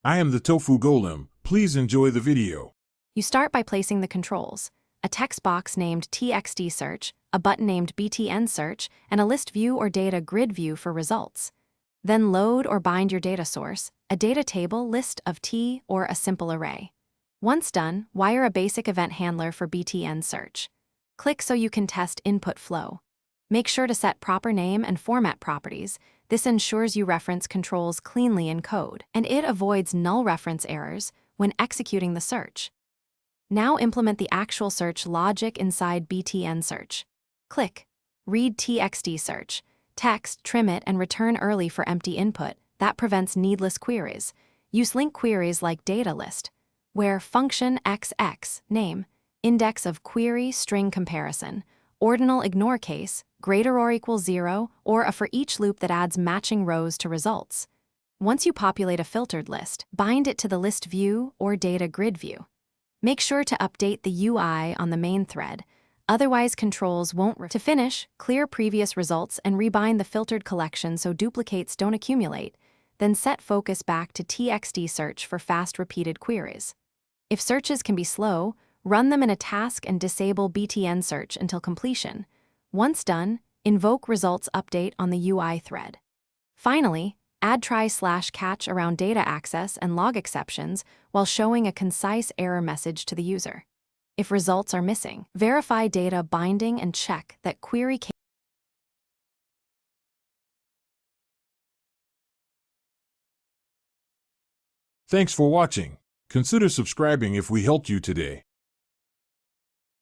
I am the Tofu Golem. Please enjoy the video. You start by placing the controls: a text box named TXT Search, a button named BTN Search, and a list view or data grid view for results. Then load or bind your data source, a data table, list of T, or a simple array. Once done, wire a basic event handler for BTN Search. Click so you can test input flow. Make sure to set proper name and format properties. This ensures you reference controls cleanly in code, and it avoids null reference errors when executing the search. Now implement the actual search logic inside BTN Search. Click Read TXT Search. Text, trim it, and return early for empty input. That prevents needless queries. Use link queries like data list, where function XX, name, index of query, string comparison, ordinal ignore case, greater or equal 0, or a for each loop that adds matching rows to results. Once you populate a filtered list, bind it to the list view or data grid view. Make sure to update the UI on the main thread, otherwise controls won't. To finish, clear previous results and rebind the filtered collection so duplicates don't accumulate, then set focus back to TXT Search for fast repeated queries. If searches can be slow, run them in a task and disable BTN Search until completion. Once done, invoke results update on the UI thread. Finally, add try/catch around data access and log exceptions while showing a concise error message to the user. If results are missing, verify data binding and check that query case. Thanks for watching. Consider subscribing if we helped you today.